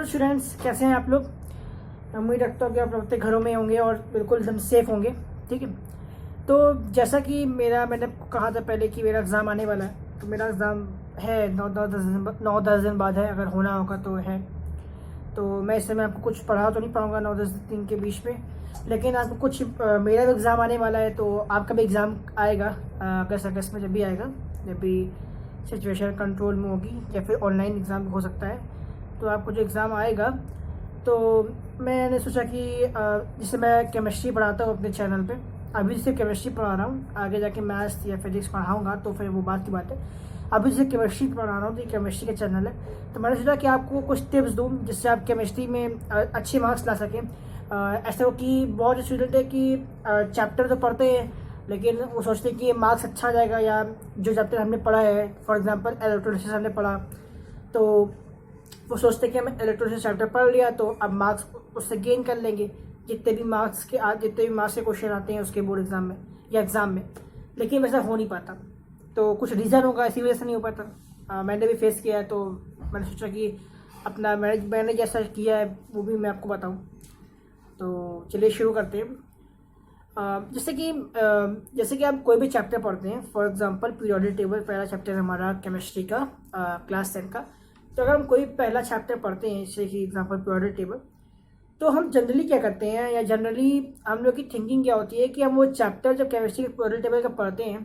Hello students, कैसे हैं आप लोग। उम्मीद रखता हूँ कि आप अपने घरों में होंगे और बिल्कुल एकदम सेफ होंगे। ठीक है, तो जैसा कि मैंने कहा था पहले कि मेरा एग्ज़ाम आने वाला है, तो मेरा एग्ज़ाम है 9-10 दिन बाद है, अगर होना होगा तो है। तो मैं इस समय आपको कुछ पढ़ा तो नहीं पाऊँगा 9-10 दिन के बीच में, लेकिन आपको कुछ मेरा भी एग्ज़ाम आने वाला है, तो आपका भी एग्ज़ाम आएगा अगस्त में, जब भी आएगा, जब भी सिचुएशन कंट्रोल में होगी, या फिर ऑनलाइन एग्ज़ाम हो सकता है। तो आपको जो एग्ज़ाम आएगा, तो मैंने सोचा कि जैसे मैं केमिस्ट्री पढ़ाता हूँ अपने चैनल पे, अभी सिर्फ केमिस्ट्री पढ़ा रहा हूँ, आगे जाके मैथ्स या फिजिक्स पढ़ाऊँगा तो फिर वो बात की बात है। अभी सिर्फ केमिस्ट्री पढ़ा रहा हूँ, तो ये केमिस्ट्री का चैनल है, तो मैंने सोचा कि आपको कुछ टिप्स दूँ जिससे आप केमिस्ट्री में अच्छे मार्क्स ला सकें। ऐसा हो कि बहुत स्टूडेंट है कि चैप्टर तो पढ़ते हैं, लेकिन वो सोचते हैं कि मार्क्स अच्छा आ जाएगा, या जो चैप्टर हमने पढ़ा है, फॉर एग्जांपल इलेक्ट्रोलिसिस हमने पढ़ा, तो वो सोचते हैं कि हमने इलेक्ट्रोलिसिस चैप्टर पढ़ लिया तो अब मार्क्स उससे गेन कर लेंगे, जितने भी मार्क्स के क्वेश्चन आते हैं उसके बोर्ड एग्ज़ाम में या एग्ज़ाम में। लेकिन वैसा हो नहीं पाता, तो कुछ रीज़न होगा, इसी वजह से नहीं हो पाता। मैंने भी फेस किया है, तो मैंने सोचा कि अपना मैंने जैसा किया है वो भी मैं आपको बताऊँ। तो चलिए शुरू करते हैं। जैसे कि आप कोई भी चैप्टर पढ़ते हैं, फॉर एग्जांपल पीरियोडिक टेबल पहला चैप्टर हमारा केमिस्ट्ट्री का क्लास 10 का। तो अगर हम कोई पहला चैप्टर पढ़ते हैं, जैसे कि एग्जांपल पीरियोडिक टेबल, तो हम जनरली क्या करते हैं, या जनरली हम लोग की थिंकिंग क्या होती है कि हम वो चैप्टर जब केमिस्ट्री के पीरियोडिक टेबल का पढ़ते हैं,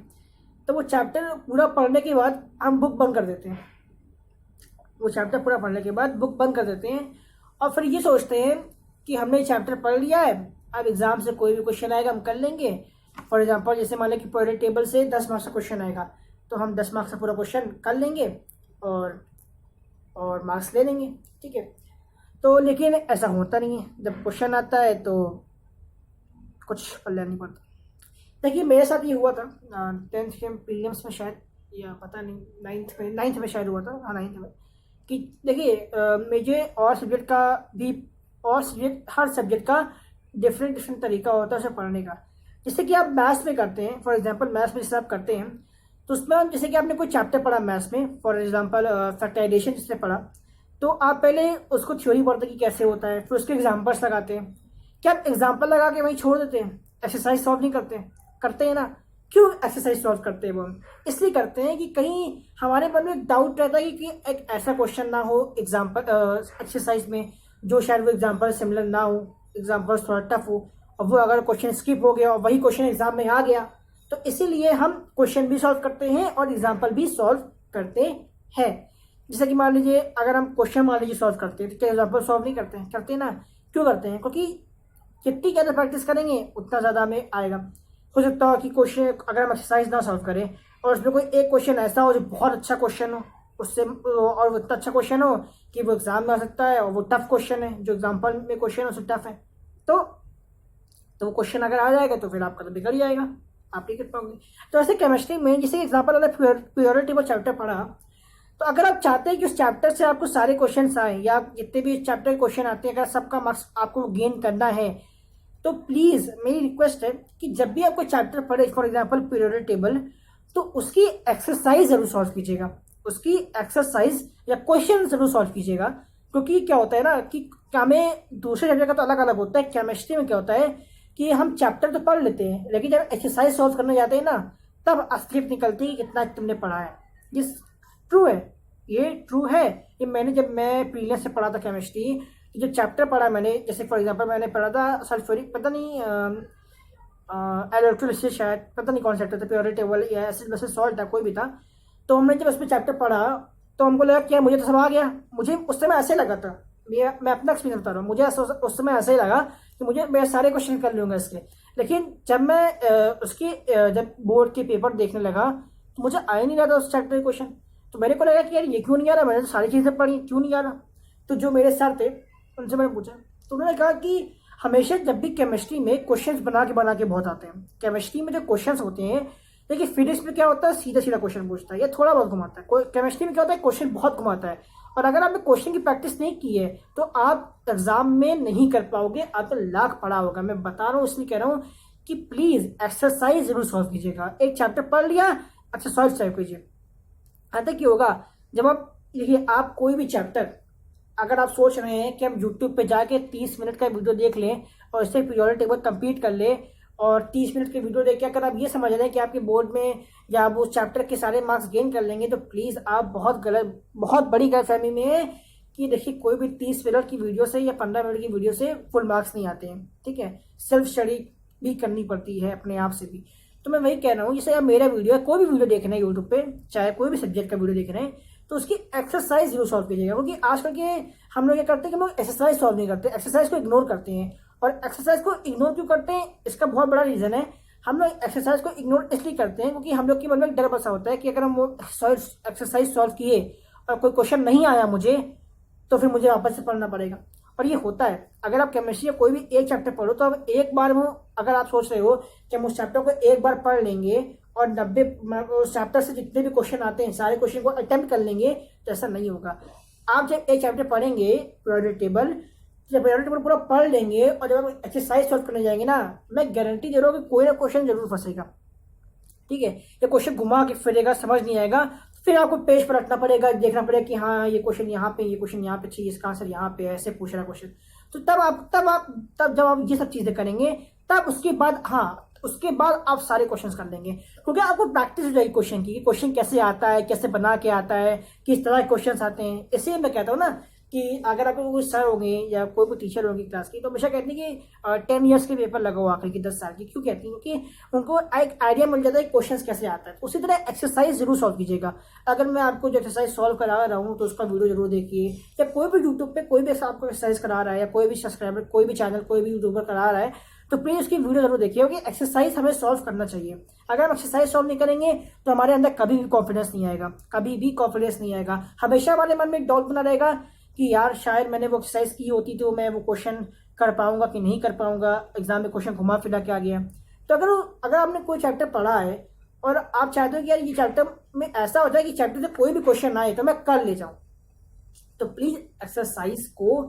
तो वो चैप्टर पूरा पढ़ने के बाद हम बुक बंद कर देते हैं। वो चैप्टर पूरा पढ़ने के बाद बुक बंद कर देते हैं, और फिर ये सोचते हैं कि हमने चैप्टर पढ़ लिया है, अब एग्ज़ाम से कोई भी क्वेश्चन आएगा हम कर लेंगे। फॉर एग्जांपल जैसे मान लें कि पीरियोडिक टेबल से 10 मार्क्स का क्वेश्चन आएगा, तो हम 10 मार्क्स का पूरा क्वेश्चन कर लेंगे और मार्क्स ले लेंगे। ठीक है, तो लेकिन ऐसा होता नहीं है। जब क्वेश्चन आता है तो कुछ पल्ले नहीं पड़ता। देखिए, मेरे साथ ये हुआ था 10th के प्रीलिम्स में शायद, या पता नहीं 9th में शायद हुआ था, हाँ 9th में, कि देखिए मुझे और सब्जेक्ट का भी, और हर सब्जेक्ट का डिफरेंट तरीका होता है उसे पढ़ने का। जैसे कि आप मैथ्स में करते हैं, फॉर एग्जांपल मैथ्स में जैसे आप करते हैं, तो उसमें हम जैसे कि आपने कोई चैप्टर पढ़ा मैथ्स में, फॉर एग्जांपल फैक्टराइजेशन जिसने पढ़ा, तो आप पहले उसको थ्योरी पढ़ते हैं कि कैसे होता है, फिर उसके एग्जाम्पल्स लगाते हैं। क्या आप एग्जाम्पल लगा के वहीं छोड़ देते हैं, एक्सरसाइज सॉल्व नहीं करते हैं? करते हैं ना। क्यों एक्सरसाइज सॉल्व करते हैं वो? हम इसलिए करते हैं कि कहीं हमारे मन में एक डाउट रहता है कि एक ऐसा क्वेश्चन ना हो एग्जाम्पल एक्सरसाइज में जो शायद वो एग्जाम्पल सिमिलर ना हो, एग्जाम्पल्स थोड़ा टफ हो, और वो अगर क्वेश्चन स्किप हो गया और वही क्वेश्चन एग्जाम में आ गया, तो इसीलिए हम क्वेश्चन भी सॉल्व करते हैं और एग्जाम्पल भी सॉल्व करते हैं। जैसे कि मान लीजिए अगर हम क्वेश्चन मान लीजिए सॉल्व करते हैं, तो क्या एग्जाम्पल सॉल्व नहीं करते हैं? करते हैं ना। क्यों करते हैं? क्योंकि जितनी ज़्यादा प्रैक्टिस करेंगे उतना ज़्यादा हमें आएगा। हो सकता हो कि क्वेश्चन अगर हम एक्सरसाइज ना सॉल्व करें और उसमें कोई एक क्वेश्चन ऐसा हो जो बहुत अच्छा क्वेश्चन हो, उससे और वो इतना अच्छा क्वेश्चन हो कि वो एग्जाम में आ सकता है, और वो टफ क्वेश्चन है, जो एग्जाम्पल में क्वेश्चन है उससे टफ है, तो वो क्वेश्चन अगर आ जाएगा तो फिर आपका तो बिगड़ जाएगा, आप नहीं कर पाओगे। तो ऐसे केमिस्ट्री में जैसे एग्जाम्पल वाला पीरियोडिक टेबल चैप्टर पढ़ा, तो अगर आप चाहते हैं कि उस चैप्टर से आपको सारे क्वेश्चन आए, या जितने भी चैप्टर के क्वेश्चन आते हैं अगर सबका मार्क्स आपको गेन करना है, तो प्लीज़ मेरी रिक्वेस्ट है कि जब भी आपको चैप्टर पढ़े, फॉर एग्जांपल पीरियोडिक टेबल, तो उसकी एक्सरसाइज जरूर सॉल्व कीजिएगा, उसकी एक्सरसाइज या क्वेश्चन जरूर सॉल्व कीजिएगा। क्योंकि क्या होता है ना कि हमें दूसरे सब्जेक्ट का तो अलग अलग होता है, केमिस्ट्री में क्या होता है कि हम चैप्टर तो पढ़ लेते हैं, लेकिन जब एक्सरसाइज सॉल्व करने जाते हैं ना, तब असलियत निकलती है कि कितना तुमने पढ़ा है। ये ट्रू है, ये ट्रू है। ये जब मैं प्रीलियम्स से पढ़ा था केमिस्ट्री, जो चैप्टर पढ़ा मैंने, जैसे फॉर एग्जांपल मैंने पढ़ा था सल्फ्यूरिक, पता नहीं इलेक्ट्रोलिसिस, शायद पता नहीं कौन चैप्टर था, पीरियोडिक टेबल या एसिड बेसिस सॉल्ट था, कोई भी था। तो हमने जब उसमें चैप्टर पढ़ा तो हमको लगा कि मुझे तो सब आ गया। मुझे उस समय ऐसे लगा था, मैं अपना एक्सपीरियंस बता रहा हूँ, मुझे उस समय ऐसे ही लगा कि मैं सारे क्वेश्चन कर लूँगा इसके। लेकिन जब मैं जब बोर्ड के पेपर देखने लगा, तो मुझे आ ही नहीं रहा था उस चैप्टर के क्वेश्चन। तो मेरे को लगा कि यार ये क्यों नहीं आ रहा, मैंने तो सारी चीज़ें पढ़ी, क्यों नहीं आ रहा। तो जो मेरे सर थे उनसे मैंने पूछा, तो उन्होंने कहा कि हमेशा जब भी केमिस्ट्री में क्वेश्चंस बना के बहुत आते हैं। केमिस्ट्री में जो क्वेश्चंस होते हैं, देखिए फिजिक्स में क्या होता है, सीधा सीधा क्वेश्चन पूछता है, ये थोड़ा बहुत घुमाता है। केमिस्ट्री में क्या होता है, क्वेश्चन बहुत घुमाता है, और अगर आपने क्वेश्चन की प्रैक्टिस नहीं की है तो आप एग्जाम में नहीं कर पाओगे, आपको लाख पढ़ा होगा। मैं बता रहा हूँ, इसलिए कह रहा हूँ कि प्लीज एक्सरसाइज जरूर सॉल्व कीजिएगा। एक चैप्टर पढ़ लिया, अच्छा सॉल्व कीजिए। आता क्या होगा, जब आप देखिए आप कोई भी चैप्टर अगर आप सोच रहे हैं कि हम यूट्यूब पे जाके 30 मिनट का वीडियो देख लें और इससे पीरियोडिक टेबल कंप्लीट कर ले, और 30 मिनट की वीडियो देख के अगर आप ये समझ रहे हैं कि आपके बोर्ड में या आप उस चैप्टर के सारे मार्क्स गेन कर लेंगे, तो प्लीज़ आप बहुत बड़ी गलतफहमी में है कि देखिए कोई भी 30 मिनट की वीडियो से या 15 मिनट की वीडियो से फुल मार्क्स नहीं आते हैं। ठीक है, सेल्फ स्टडी भी करनी पड़ती है अपने आप से भी। तो मैं वही कह रहा हूँ, जैसे अब मेरा वीडियो है, कोई भी वीडियो देख रहे हैं यूट्यूब पे, चाहे कोई भी सब्जेक्ट का वीडियो देख रहे हैं, तो उसकी एक्सरसाइज जरूर सॉल्व कीजिएगा। क्योंकि आजकल के हम लोग क्या करते हैं कि हम लोग एक्सरसाइज सॉल्व नहीं करते, एक्सरसाइज को इग्नोर करते हैं। और एक्सरसाइज को इग्नोर क्यों करते हैं, इसका बहुत बड़ा रीजन है। हम लोग एक्सरसाइज को इग्नोर इसलिए करते हैं क्योंकि हम लोग के मन में डर बसा होता है कि अगर हम वो एक्सरसाइज सॉल्व किए और कोई क्वेश्चन नहीं आया मुझे, तो फिर मुझे वापस से पढ़ना पड़ेगा। और ये होता है, अगर आप केमिस्ट्री या कोई भी एक चैप्टर पढ़ो तो अब एक बार में, अगर आप सोच रहे हो कि हम उस चैप्टर को एक बार पढ़ लेंगे और 90 उस चैप्टर से जितने भी क्वेश्चन आते हैं सारे क्वेश्चन को अटेम्प्ट कर लेंगे, तो ऐसा नहीं होगा। आप जब एक चैप्टर पढ़ेंगे पीरियोडिक टेबल, जब पीरियोडिक टेबल पूरा पढ़ लेंगे और जब आप एक्सरसाइज सॉल्व करने जाएंगे ना, मैं गारंटी दे रहा हूँ कि कोई ना क्वेश्चन जरूर फंसेगा। ठीक है, ये क्वेश्चन घुमा के फिरेगा, समझ नहीं आएगा, फिर आपको पेज पर रखना पड़ेगा, देखना पड़ेगा कि हाँ ये क्वेश्चन यहाँ पे, ये क्वेश्चन यहाँ पे चाहिए, इसका आंसर यहाँ पे ऐसे पूछ रहा क्वेश्चन। तो तब जब आप ये सब चीजें करेंगे, तब उसके बाद आप सारे क्वेश्चंस कर लेंगे। क्योंकि आपको प्रैक्टिस हो जाएगी क्वेश्चन की, क्वेश्चन कैसे आता है, कैसे बना के आता है, किस तरह के क्वेश्चन आते हैं। इसलिए मैं कहता हूँ ना कि अगर आपको कोई सर होंगे या कोई भी टीचर होंगे क्लास की, तो हमेशा कहते हैं कि 10 ईयर्स के पेपर लगाओ आखिर की 10 साल की। क्यों कहती हैं? क्योंकि उनको एक आइडिया मिल जाता है क्वेश्चन कैसे आता है। उसी तरह एक्सरसाइज जरूर सॉल्व कीजिएगा। अगर मैं आपको जो एक्सरसाइज सॉल्व करा रहा हूँ तो उसका वीडियो जरूर देखिए, या कोई भी यूट्यूब पे कोई भी आपको एक्सरसाइज करा रहा है, या कोई भी सब्सक्राइबर, कोई भी चैनल, कोई भी यूट्यूबर करा रहा है, तो प्लीज उसकी वीडियो जरूर देखिए। क्योंकि एक्सरसाइज हमें सॉल्व करना चाहिए। अगर हम एक्सरसाइज सॉल्व नहीं करेंगे तो हमारे अंदर कभी भी कॉन्फिडेंस नहीं आएगा, कभी भी कॉन्फिडेंस नहीं आएगा। हमेशा हमारे मन में डाउट बना रहेगा कि यार शायद मैंने वो एक्सरसाइज की होती तो मैं वो क्वेश्चन कर पाऊंगा कि नहीं कर पाऊंगा, एग्जाम में क्वेश्चन घुमा फिरा के आ गया। तो अगर आपने कोई चैप्टर पढ़ा है और आप चाहते हो कि यार ये चैप्टर में ऐसा हो जाए कि चैप्टर से कोई भी क्वेश्चन आए तो मैं कर ले जाऊं, तो प्लीज एक्सरसाइज को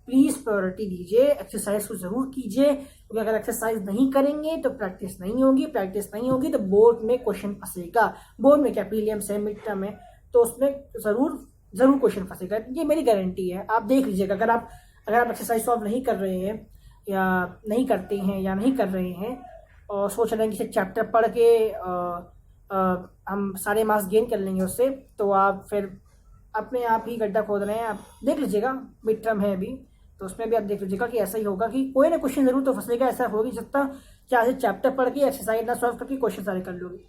प्लीज प्रायोरिटी दीजिए, एक्सरसाइज को जरूर कीजिए। क्योंकि अगर एक्सरसाइज नहीं करेंगे तो प्रैक्टिस नहीं होगी, प्रैक्टिस नहीं होगी तो बोर्ड में क्वेश्चन फंसेगा। बोर्ड में क्या, प्रीलिम्स है, मिड टर्म है, तो उसमें जरूर क्वेश्चन फंसेगा। ये मेरी गारंटी है, आप देख लीजिएगा। अगर आप एक्सरसाइज सॉल्व नहीं कर रहे हैं या नहीं करते हैं या नहीं कर रहे हैं और सोच रहे हैं कि चैप्टर पढ़ के हम सारे मार्क्स गेन कर लेंगे उससे, तो आप फिर अपने आप ही गड्ढा खोद रहे हैं। आप देख लीजिएगा, मिड टर्म है अभी, तो उसमें भी आप देख लीजिएगा कि ऐसा ही होगा कि कोई ना क्वेश्चन जरूर तो फंसेगा। ऐसा हो नहीं सकता चाहे चैप्टर पढ़ के एक्सरसाइज ना सॉल्व करके क्वेश्चन सारे कर लोगे।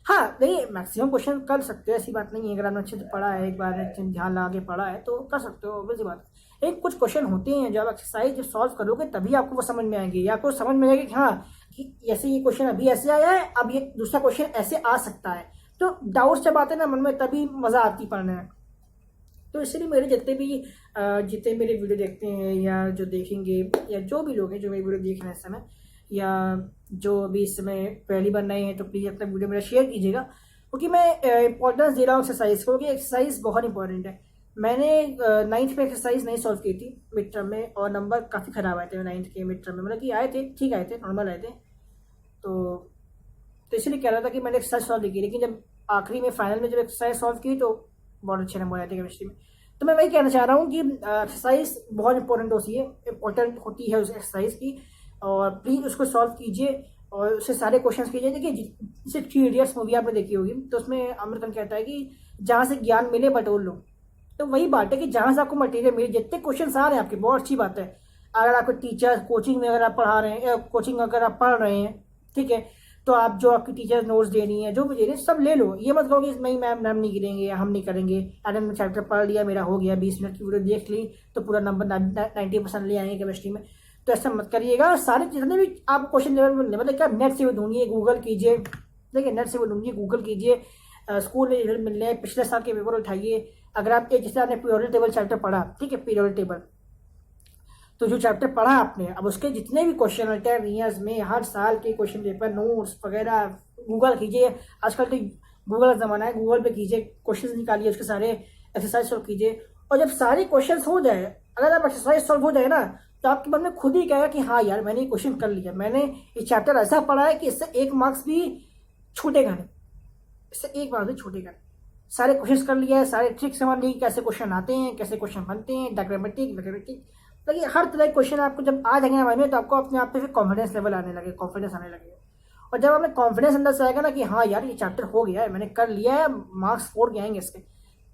हाँ नहीं, मैक्सिमम क्वेश्चन कर सकते हो, ऐसी बात नहीं है। अगर आपने अच्छे से पढ़ा है, एक बार ध्यान लगा के पढ़ा है तो कर सकते हो, वैसी बात है। एक कुछ क्वेश्चन होते हैं जो आप एक्सरसाइज जब सॉल्व करोगे तभी आपको वो समझ में आएंगे, या आपको समझ में आएगा कि हाँ कि ऐसे ये क्वेश्चन अभी ऐसे आया है, अब ये दूसरा क्वेश्चन ऐसे आ सकता है। तो डाउट जब आते हैं ना मन में, तभी मजा आती पढ़ने में। तो इसलिए मेरे जितने मेरे वीडियो देखते हैं या जो देखेंगे, या जो भी लोग हैं जो मेरी वीडियो देख रहे हैं इस समय, या जो अभी इस समय पहली बार नए हैं, तो प्लीज़ अपना वीडियो मेरा शेयर कीजिएगा। क्योंकि मैं इंपॉर्टेंस दे रहा हूँ एक्सरसाइज को, क्योंकि एक्सरसाइज बहुत इंपॉर्टेंट है। मैंने 9th में एक्सरसाइज नहीं सॉल्व की थी मिड टर्म में, और नंबर काफ़ी ख़राब आए थे 9th के मिड टर्म में। मतलब कि आए थे, ठीक आए थे, नॉर्मल आए थे। तो इसलिए कह रहा था कि मैंने एक्सरसाइज सॉल्व नहीं की, लेकिन जब आखिरी में फाइनल में जब एक्सरसाइज सॉल्व की तो बहुत अच्छे नंबर आए थे केमिस्ट्री में। तो मैं वही कहना चाह रहा हूँ कि एक्सरसाइज बहुत इंपॉर्टेंट होती है उस एक्सरसाइज की, और प्लीज़ उसको सॉल्व कीजिए और उससे सारे क्वेश्चंस कीजिए। देखिए जैसे 3 इडियट्स मूवी आपने देखी होगी, तो उसमें आमिर खान कहता है कि जहाँ से ज्ञान मिले बटोर लो। तो वही बात है कि जहाँ से आपको मटेरियल मिले, जितने क्वेश्चन आ रहे हैं आपके, बहुत अच्छी बात है। अगर आपको टीचर कोचिंग में अगर आप पढ़ा रहे हैं, कोचिंग अगर आप पढ़ रहे हैं, ठीक है, तो आप जो आपकी टीचर नोट्स दे रही हैं, जो भी दे रही हैं, सब ले लो। ये मत कहो कि नहीं मैम नहीं गिरेंगे या हम नहीं करेंगे, अरे मैं चैप्टर पढ़ लिया, मेरा हो गया, 20 मिनट की वीडियो देख ली तो पूरा नंबर 90% ले आएंगे केमिस्ट्री में। तो ऐसा मत करिएगा। सारे जितने भी आप क्वेश्चन लेवल में, मतलब क्या, नेट से वो ढूंढिए, गूगल कीजिए। देखिए नेट से वो ढूंढिए, गूगल कीजिए, स्कूल में रिजल्ट मिल रहे हैं, पिछले साल के पेपर उठाइए। अगर आप जैसे आपने पीरियोडिक टेबल चैप्टर पढ़ा, ठीक है, पीरियोडिक टेबल, तो जो चैप्टर पढ़ा आपने, अब उसके जितने भी क्वेश्चन आते हैं ईयर्स में, हर साल के क्वेश्चन पेपर, नोट्स वगैरह, गूगल कीजिए। आजकल तो गूगल का ज़माना है, गूगल पे कीजिए, क्वेश्चन निकालिए, उसके सारे एक्सरसाइज सॉल्व कीजिए। और जब सारे क्वेश्चन हो जाए, अगर आप एक्सरसाइज सॉल्व हो जाए ना, तो आपके मन में खुद ही कहेगा कि हाँ यार मैंने ये क्वेश्चन कर लिया, मैंने ये चैप्टर ऐसा पढ़ा है कि इससे 1 मार्क्स भी छूटेगा नहीं, इससे 1 मार्क्स भी छूटेगा नहीं। सारे कोशिश कर लिया है, सारे ट्रिक्स समझ ली कैसे क्वेश्चन आते हैं, कैसे क्वेश्चन बनते हैं, डायग्रामेटिक मैथमेटिक, देखिए हर तरह के क्वेश्चन आपको जब आ जाएंगे ना माइंड में, तो आपको अपने आप पे फिर कॉन्फिडेंस लेवल आने लगे, कॉन्फिडेंस आने लगेगा। और जब आपने कॉन्फिडेंस अंदर से आएगा ना कि हाँ यार ये चैप्टर हो गया है, मैंने कर लिया है, मार्क्स 4 के आएंगे इसके,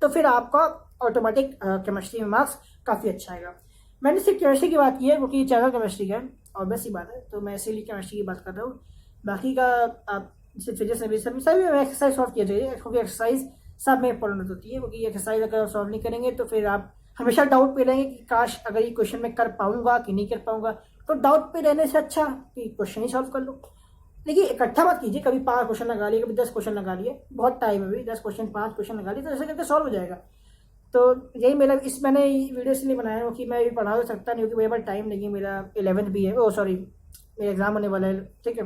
तो फिर आपका ऑटोमेटिक केमिस्ट्री में मार्क्स काफ़ी अच्छा आएगा। मैंने सिर्फ केमिस्ट्री की बात की है क्योंकि चैनल केमिस्ट्री का है, ऑब्वियस सी बात है, तो मैं इसीलिए केमिस्ट्री की बात कर रहा हूँ। बाकी का आप सिर्फ फिजिक्स में भी सभी में एक्सरसाइज सॉल्व किया जाइए, क्योंकि एक्सरसाइज सब में इंपॉर्टेंट होती है, क्योंकि एक्सरसाइज अगर सॉल्व नहीं करेंगे तो फिर आप हमेशा डाउट पे रहेंगे कि काश अगर ये क्वेश्चन मैं कर पाऊंगा कि नहीं कर पाऊंगा। तो डाउट पे रहने से अच्छा कि क्वेश्चन ही सॉल्व कर लो। देखिए इकट्ठा मत कीजिए, कभी 5 क्वेश्चन लगा लिए, कभी 10 क्वेश्चन लगा लिए, बहुत टाइम है अभी, 10 क्वेश्चन 5 क्वेश्चन लगा लिए तो ऐसे करके सॉल्व हो जाएगा। तो यही मेरा मैंने वीडियो इसलिए बनाया है कि मैं अभी पढ़ा तो सकता नहीं, क्योंकि मेरे पास टाइम नहीं है, मेरा 11th भी है, ओ सॉरी मेरा एग्ज़ाम होने वाला है, ठीक है,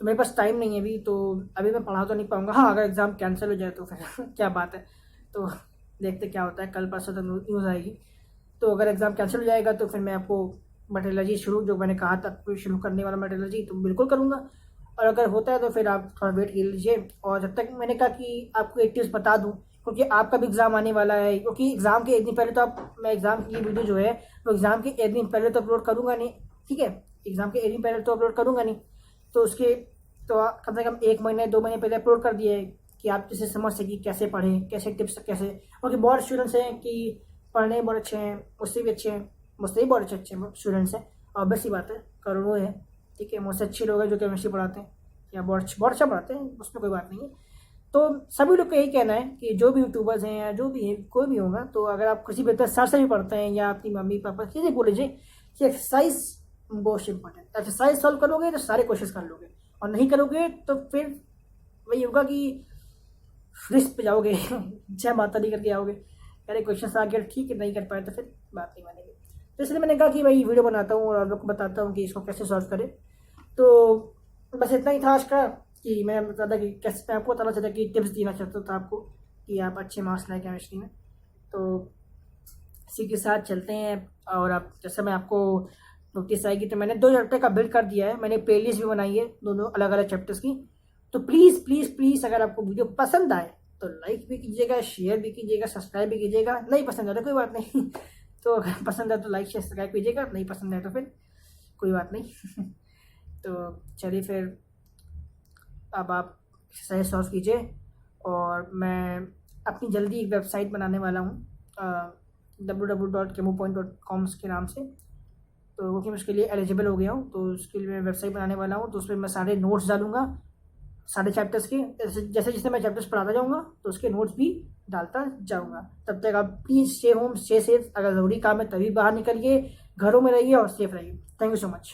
तो मेरे पास टाइम नहीं है अभी, तो अभी मैं पढ़ा तो नहीं पाऊंगा। हाँ अगर एग्ज़ाम कैंसिल हो जाए तो फिर क्या बात है, तो देखते क्या होता है, कल परसों तक न्यूज़ आएगी। तो अगर एग्ज़ाम कैंसिल हो जाएगा तो फिर मैं आपको मेट्रोलॉजी शुरू, जो मैंने कहा था शुरू करने वाला मेट्रोलॉजी, तो बिल्कुल करूँगा। और अगर होता है तो फिर आप थोड़ा वेट कर लीजिए। और जब तक मैंने कहा कि आपको एक टिप्स बता दूँ, क्योंकि आपका भी एग्ज़ाम आने वाला है, क्योंकि एग्ज़ाम के एक दिन पहले तो मैं एग्ज़ाम की वीडियो जो है वो एग्ज़ाम के एक दिन पहले तो अपलोड करूँगा नहीं, ठीक है, एग्ज़ाम के एक दिन पहले तो अपलोड करूँगा नहीं, तो उसके तो कम से कम 1 महीने 2 महीने पहले अपलोड कर दिए कि आप जिसे समझ सकें कैसे पढ़ें, कैसे टिप्स कैसे, क्योंकि बहुत स्टूडेंट्स हैं कि पढ़ने बहुत अच्छे हैं, मुझसे भी अच्छे हैं, मुझसे भी बहुत अच्छे स्टूडेंट्स हैं, ऑब्वियस सी बात है, करोड़ों हैं, ठीक है, मुझसे अच्छे लोग हैं जो केमिस्ट्री पढ़ाते हैं या बहुत अच्छा पढ़ाते हैं, उसमें कोई बात नहीं है। तो सभी लोग को यही कहना है कि जो भी यूट्यूबर्स हैं या जो भी है कोई भी होगा, तो अगर आप किसी बेहतर सर से भी पढ़ते हैं या अपनी मम्मी पापा किसी बोल लीजिए कि एक्सरसाइज बहुत इंपॉर्टेंट, एक्सरसाइज सॉल्व करोगे तो सारे क्वेश्चन कर लोगे, और नहीं करोगे तो फिर वही होगा कि रिस्क पे जाओगे जय माता दी करके आओगे, अरे क्वेश्चन आ गया ठीक है, नहीं कर पाए तो फिर बात नहीं मानेंगे। तो इसलिए मैंने कहा कि भाई वीडियो बनाता हूँ और आप लोग को बताता हूँ कि इसको कैसे सॉल्व करें। तो बस इतना ही था आज का, कि मैं बता था कि कैसे मैं आपको बताना चाहता कि टिप्स देना चाहता था आपको कि आप अच्छे मार्क्स लाए केमिस्ट्री में। तो इसी के साथ चलते हैं। और अब जैसे मैं आपको नोटिस आएगी तो मैंने 2 चैप्टर का बिल्ड कर दिया है, मैंने प्लेलिस्ट भी बनाई है दोनों अलग अलग चैप्टर्स की। तो प्लीज़ प्लीज़ प्लीज़ अगर आपको वीडियो पसंद आए तो लाइक भी कीजिएगा, शेयर भी कीजिएगा, सब्सक्राइब भी कीजिएगा। नहीं पसंद आए तो कोई बात नहीं तो अगर पसंद आए तो लाइक शेयर सब्सक्राइब कीजिएगा, नहीं पसंद आए तो फिर कोई बात नहीं तो चलिए फिर अब आप सही सॉल्व कीजिए। और मैं अपनी जल्दी एक वेबसाइट बनाने वाला हूँ www.kemopoint.com के नाम से, तो क्योंकि मैं उसके लिए एलिजिबल हो गया हूँ, तो उसके लिए मैं वेबसाइट बनाने वाला हूँ। तो उसमें मैं सारे नोट्स डालूंगा, सारे चैप्टर्स के, जैसे जैसे मैं चैप्टर्स पढ़ाता जाऊँगा तो उसके नोट्स भी डालता जाऊँगा। तब तक आप please stay home, stay safe, अगर ज़रूरी काम है तभी बाहर निकलिए, घरों में रहिए और सेफ रहिए। Thank you so much.